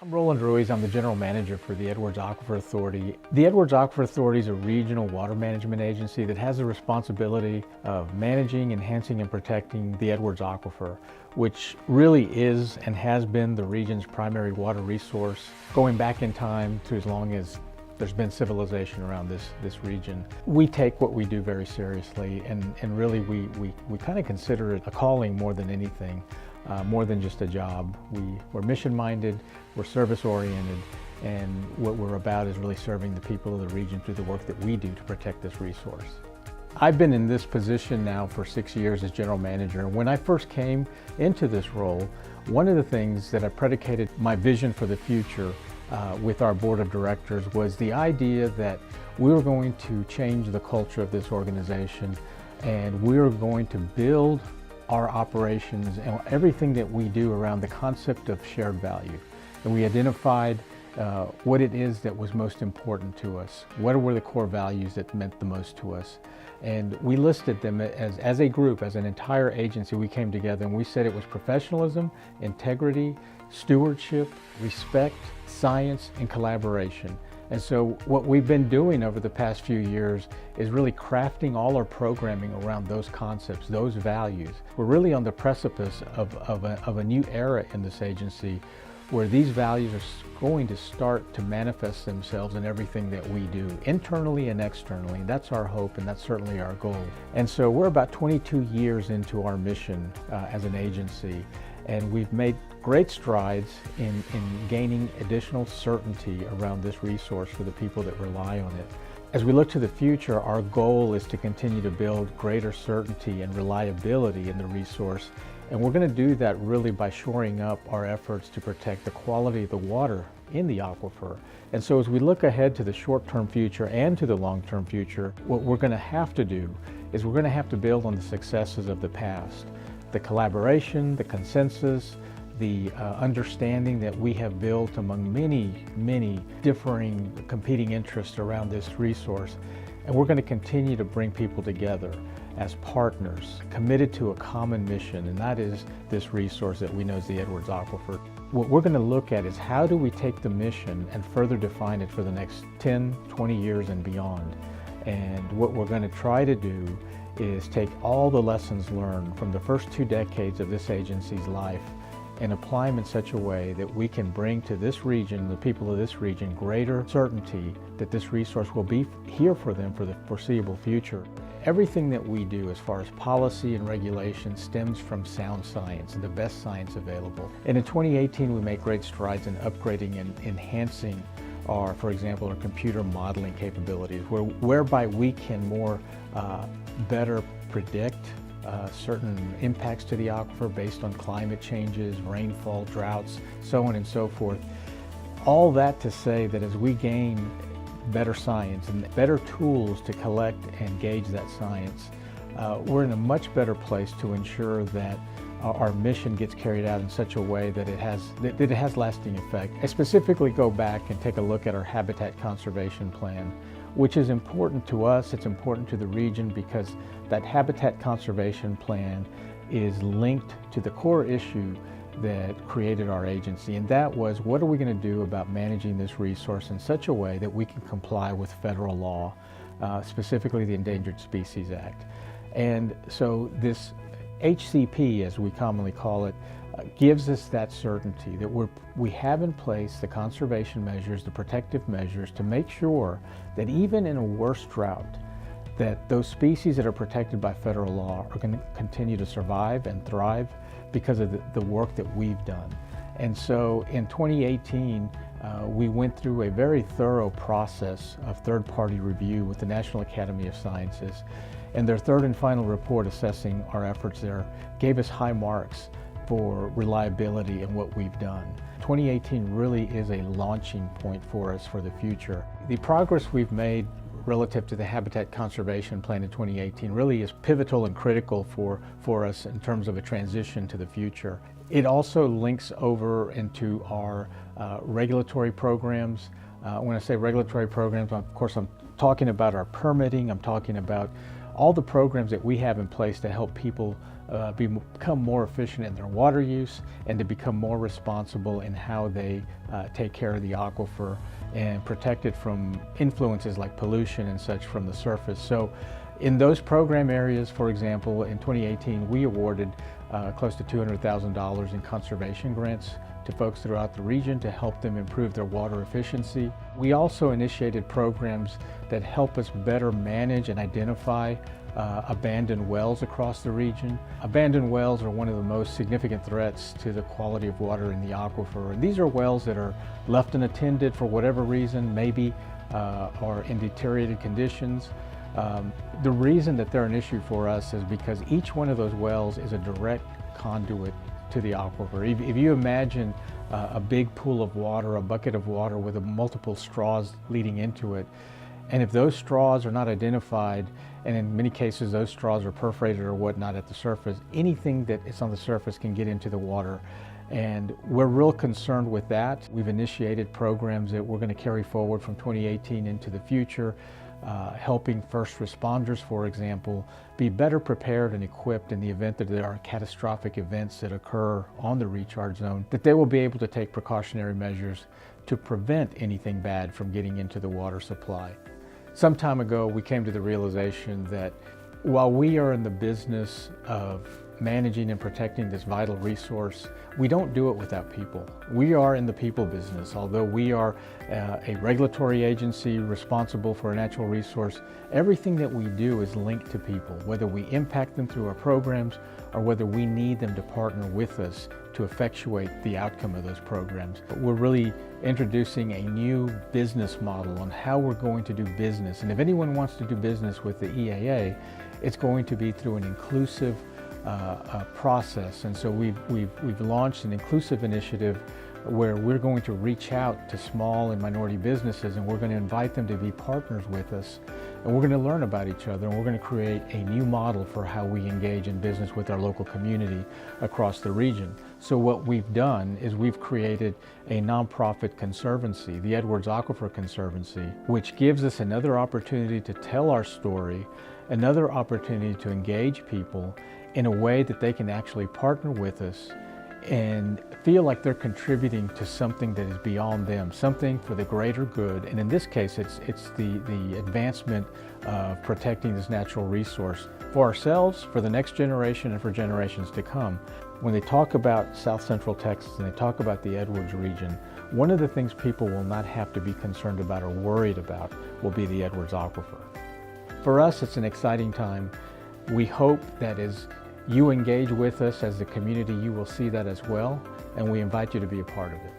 I'm Roland Ruiz. I'm the General Manager for the Edwards Aquifer Authority. The Edwards Aquifer Authority is a regional water management agency that has the responsibility of managing, enhancing, and protecting the Edwards Aquifer, which really is and has been the region's primary water resource going back in time to as long as there's been civilization around this region. We take what we do very seriously, and really we kind of consider it a calling more than anything. More than just a job. We're mission-minded, we're service-oriented, and what we're about is really serving the people of the region through the work that we do to protect this resource. I've been in this position now for 6 years as General Manager. When I first came into this role, one of the things that I predicated my vision for the future with our Board of Directors was the idea that we were going to change the culture of this organization, and we were going to build our operations and everything that we do around the concept of shared value. And we identified what it is that was most important to us. What were the core values that meant the most to us? And we listed them as a group, as an entire agency. We came together and we said it was professionalism, integrity, stewardship, respect, science, and collaboration. And so what we've been doing over the past few years is really crafting all our programming around those concepts, those values. We're really on the precipice of a new era in this agency where these values are going to start to manifest themselves in everything that we do, internally and externally. That's our hope, and that's certainly our goal. And so we're about 22 years into our mission as an agency, and we've made great strides in gaining additional certainty around this resource for the people that rely on it. As we look to the future, our goal is to continue to build greater certainty and reliability in the resource, and we're going to do that really by shoring up our efforts to protect the quality of the water in the aquifer. And so as we look ahead to the short-term future and to the long-term future, what we're going to have to do is we're going to have to build on the successes of the past. The collaboration, the consensus, the understanding that we have built among many differing competing interests around this resource. And we're going to continue to bring people together as partners, committed to a common mission, and that is this resource that we know as the Edwards Aquifer. What we're going to look at is how do we take the mission and further define it for the next 10, 20 years and beyond. And what we're going to try to do is take all the lessons learned from the first 2 decades of this agency's life and apply them in such a way that we can bring to this region, the people of this region, greater certainty that this resource will be here for them for the foreseeable future. Everything that we do as far as policy and regulation stems from sound science and the best science available. And in 2018, we made great strides in upgrading and enhancing our, for example, our computer modeling capabilities, whereby we can better predict certain impacts to the aquifer based on climate changes, rainfall, droughts, so on and so forth. All that to say that as we gain better science and better tools to collect and gauge that science, we're in a much better place to ensure that our mission gets carried out in such a way that it has lasting effect. I specifically go back and take a look at our habitat conservation plan, which is important to us, it's important to the region, because that habitat conservation plan is linked to the core issue that created our agency, and that was, what are we going to do about managing this resource in such a way that we can comply with federal law, specifically the Endangered Species Act. And so this HCP, as we commonly call it, gives us that certainty that we have in place the conservation measures, the protective measures to make sure that even in a worse drought, that those species that are protected by federal law are going to continue to survive and thrive because of the work that we've done. And so in 2018, we went through a very thorough process of third-party review with the National Academy of Sciences, and their third and final report assessing our efforts there gave us high marks for reliability in what we've done. 2018 really is a launching point for us for the future. The progress we've made relative to the Habitat Conservation Plan in 2018 really is pivotal and critical for us in terms of a transition to the future. It also links over into our regulatory programs. When I say regulatory programs, of course I'm talking about our permitting, I'm talking about all the programs that we have in place to help people become more efficient in their water use and to become more responsible in how they take care of the aquifer and protect it from influences like pollution and such from the surface. So in those program areas, for example, in 2018, we awarded close to $200,000 in conservation grants to folks throughout the region to help them improve their water efficiency. We also initiated programs that help us better manage and identify abandoned wells across the region. Abandoned wells are one of the most significant threats to the quality of water in the aquifer. And these are wells that are left unattended for whatever reason, maybe are in deteriorated conditions. The reason that they're an issue for us is because each one of those wells is a direct conduit to the aquifer. If you imagine a big pool of water, a bucket of water with multiple straws leading into it, and if those straws are not identified, and in many cases those straws are perforated or whatnot at the surface, anything that is on the surface can get into the water. And we're real concerned with that. We've initiated programs that we're going to carry forward from 2018 into the future, helping first responders, for example, be better prepared and equipped in the event that there are catastrophic events that occur on the recharge zone, that they will be able to take precautionary measures to prevent anything bad from getting into the water supply. Some time ago, we came to the realization that while we are in the business of managing and protecting this vital resource, we don't do it without people. We are in the people business. Although we are a regulatory agency responsible for a natural resource, everything that we do is linked to people, whether we impact them through our programs or whether we need them to partner with us to effectuate the outcome of those programs. But we're really introducing a new business model on how we're going to do business. And if anyone wants to do business with the EAA, it's going to be through an inclusive process. And so we've launched an inclusive initiative where we're going to reach out to small and minority businesses, and we're going to invite them to be partners with us, and we're going to learn about each other, and we're going to create a new model for how we engage in business with our local community across the region. So what we've done is we've created a nonprofit conservancy, the Edwards Aquifer Conservancy, which gives us another opportunity to tell our story, another opportunity to engage people in a way that they can actually partner with us and feel like they're contributing to something that is beyond them, something for the greater good. And in this case, it's the advancement of protecting this natural resource for ourselves, for the next generation, and for generations to come. When they talk about South Central Texas and they talk about the Edwards region, one of the things people will not have to be concerned about or worried about will be the Edwards Aquifer. For us, it's an exciting time. We hope that as you engage with us as a community, you will see that as well, and we invite you to be a part of it.